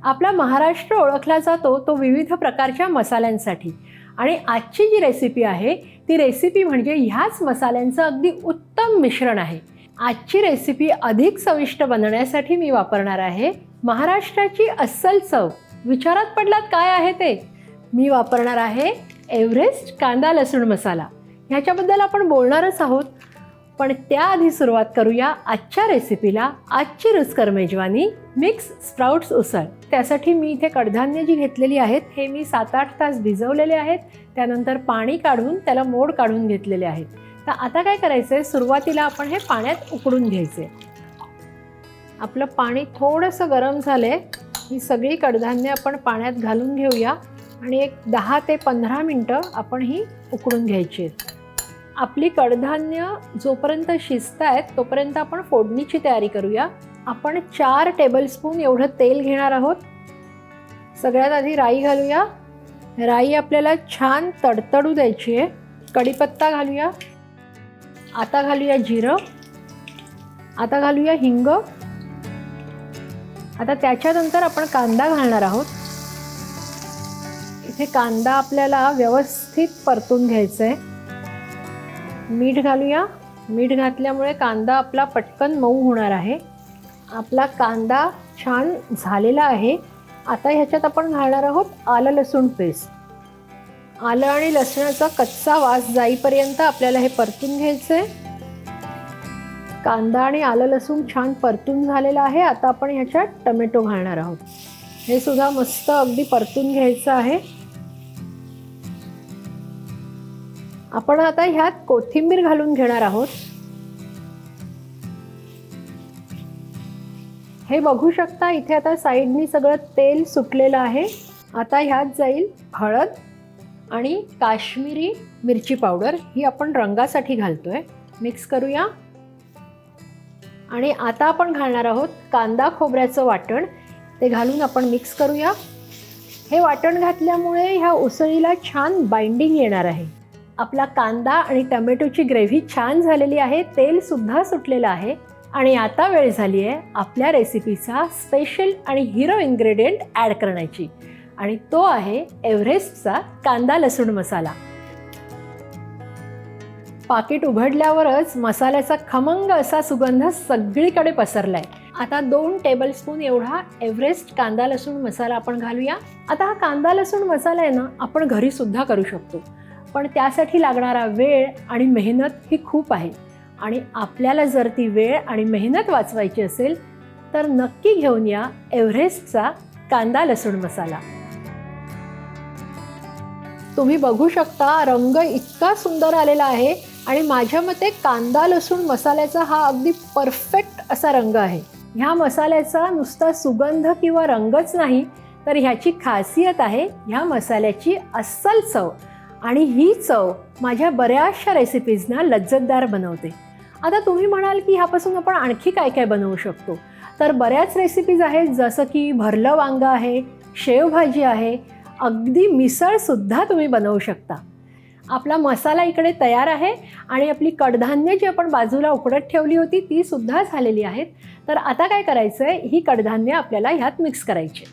आपला महाराष्ट्र ओळखला जातो तो विविध प्रकारच्या मसाल्यांसाठी आणि आजची जी रेसिपी आहे ती रेसिपी म्हणजे ह्याच मसाल्यांचं अगदी उत्तम मिश्रण आहे। आजची रेसिपी अधिक चविष्ट बनवण्यासाठी मी वापरणार आहे महाराष्ट्राची अस्सल चव। विचारात पडलात काय आहे ते? मी वापरणार आहे एव्हरेस्ट कांदा लसूण मसाला। ह्याच्याबद्दल आपण बोलणारच आहोत, पण त्याआधी सुरुवात करूया आजच्या रेसिपीला। आजची रुचकर मेजवानी मिक्स स्प्राउट्स उसळ। त्यासाठी मी इथे कडधान्य जी घेतलेली आहेत हे मी 7-8 तास भिजवलेले आहेत, त्यानंतर पाणी काढून त्याला मोड काढून घेतलेले आहेत। तर आता काय करायचं आहे, सुरुवातीला आपण हे पाण्यात उकडून घ्यायचे। आपलं पाणी थोडंसं गरम झालंय, ही सगळी कडधान्य आपण पाण्यात घालून घेऊया आणि एक 10 ते 15 मिनटं आपण ही उकडून घ्यायची आहेत। आपली कडधान्य जोपर्यंत शिजत आहेत तोपर्यंत आपण फोडणीची तयारी करूया। आपण 4 टेबलस्पून एवढं तेल घेणार आहोत। सगळ्यात आधी राई घालूया। राई आपल्याला छान तडतडू द्यायची आहे। कढीपत्ता घालूया। आता घालूया जिरं। आता घालूया हिंग। आता त्याच्यानंतर आपण कांदा घालणार आहोत। इथे कांदा आपल्याला व्यवस्थित परतून घ्यायचा आहे। मीठ घालूया। मीठ घातल्यामुळे कांदा आपला पटकन मऊ होणार आहे। आपला कांदा छान झालेला आहे। आता ह्याच्यात आपण घालणार आहोत आलं लसूण पेस्ट। आलं आणि लसणाचा कच्चा वास जाईपर्यंत आपल्याला हे परतून घ्यायचं आहे। कांदा आणि आलं लसूण छान परतून झालेला आहे। आता आपण ह्याच्यात टोमॅटो घालणार आहोत। हे सुद्धा मस्त अगदी परतून घ्यायचं आहे। आपण आता ह्यात कोथिंबीर घालून घेणार आहोत। हे बघू शकता इथे आता साईडनी सगळं तेल सुटलेलं आहे। आता ह्यात जाईल हळद आणि काश्मीरी मिरची पावडर, ही आपण रंगासाठी घालतोय। मिक्स करूया आणि आता आपण घालणार आहोत कांदा खोबऱ्याचं वाटण। ते घालून आपण मिक्स करूया। हे वाटण घातल्यामुळे ह्या उसळीला छान बाइंडिंग येणार आहे। आपला कांदा आणि टोमॅटोची ग्रेव्ही छान झालेली आहे, तेल सुद्धा सुटलेलं आहे आणि आता वेळ झाली आहे आपल्या रेसिपीचा स्पेशल आणि हिरो इन्ग्रेडियंट ॲड करण्याची, आणि तो आहे एव्हरेस्टचा कांदा लसूण मसाला। पाकिट उघडल्यावरच मसाल्याचा खमंग असा सुगंध सगळीकडे पसरलाय। आता 2 टेबलस्पून एवढा एव्हरेस्ट कांदा लसूण मसाला आपण घालूया। आता हा कांदा लसूण मसाला आहे ना, आपण घरी सुद्धा करू शकतो, पण त्यासाठी लागणारा वेळ आणि मेहनत ही खूप आहे, आणि आपल्याला जर ती वेळ आणि मेहनत वाचवायची असेल तर नक्की घेऊन या एव्हरेस्टचा कांदा लसूण मसाला। तुम्ही बघू शकता रंग इतका सुंदर आलेला आहे आणि माझ्या मते कांदा लसूण मसाल्याचा हा अगदी परफेक्ट असा रंग आहे। ह्या मसाल्याचा नुसता सुगंध किंवा रंगच नाही, तर ह्याची खासियत आहे ह्या मसाल्याची अस्सल चव, आणि ही चव माझ्या बऱ्याचशा रेसिपीजना लज्जतदार बनवते। आता तुम्ही म्हणाल की ह्यापासून आपण आणखी काय काय बनवू शकतो, तर बऱ्याच रेसिपीज आहेत, जसं की भरलं वांग आहे, शेवभाजी आहे, अगदी मिसळसुद्धा तुम्ही बनवू शकता। आपला मसाला इकडे तयार आहे आणि आपली कडधान्य जी आपण बाजूला उकडत ठेवली होती ती सुद्धा झालेली आहेत। तर आता काय करायचं आहे, ही कडधान्य आपल्याला ह्यात मिक्स करायची।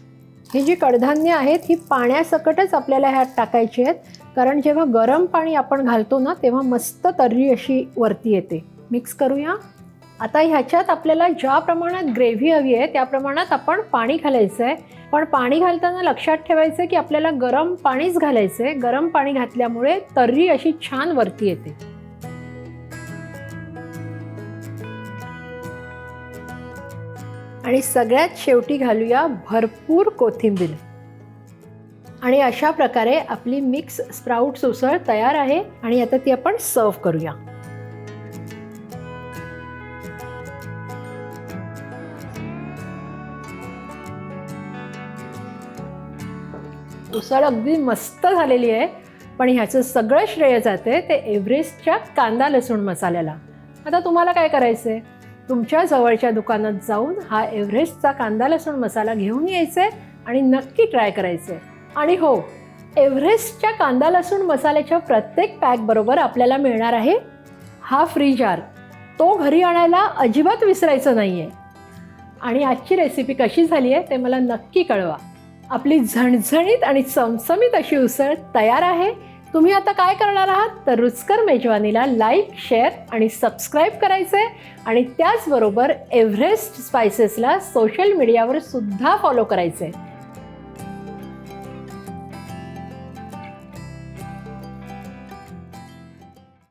ही जी कडधान्य आहेत ही पाण्यासकटच आपल्याला ह्यात टाकायची आहेत, कारण जेव्हा गरम पाणी आपण घालतो ना तेव्हा मस्त तर्री अशी वरती येते। मिक्स करूया। आता ह्याच्यात आपल्याला ज्या प्रमाणात ग्रेव्ही हवी आहे त्या प्रमाणात आपण पाणी घालायचं आहे, पण पाणी घालताना लक्षात ठेवायचं की आपल्याला गरम पाणीच घालायचं आहे। गरम पाणी घातल्यामुळे तर्री अशी छान वरती येते। आणि सगळ्यात शेवटी घालूया भरपूर कोथिंबीर, आणि अशा प्रकारे आपली मिक्स स्प्राउट्स उसळ तयार आहे। आणि आता ती आपण सर्व करूया। उसळ अगदी मस्त झालेली आहे, पण ह्याचं सगळं श्रेय जाते ते एव्हरेस्टच्या कांदा लसूण मसाल्याला। आता तुम्हाला काय करायचं आहे, तुमच्या जवळच्या दुकानात जाऊन हा एव्हरेस्टचा कांदा लसूण मसाला घेऊन यायचा आहे आणि नक्की ट्राय करायचं आहे। आणि हो, एव्हरेस्टच्या कांदा लसूण मसाल्याच्या प्रत्येक पॅकबरोबर आपल्याला मिळणार आहे हा फ्री जार। तो घरी आणायला अजिबात विसरायचं नाही आहे। आणि आजची रेसिपी कशी झाली आहे ते मला नक्की कळवा. आपली झणझणीत आणि चमचमीत अशी उसळ तयार आहे. तुम्ही आता काय करणार आहात तर रुचकर मेजवानीला लाईक, शेअर आणि सबस्क्राईब करायचं आहे आणि त्याचबरोबर एव्हरेस्ट स्पायसेसला सोशल मीडियावर सुद्धा फॉलो करायचं आहे.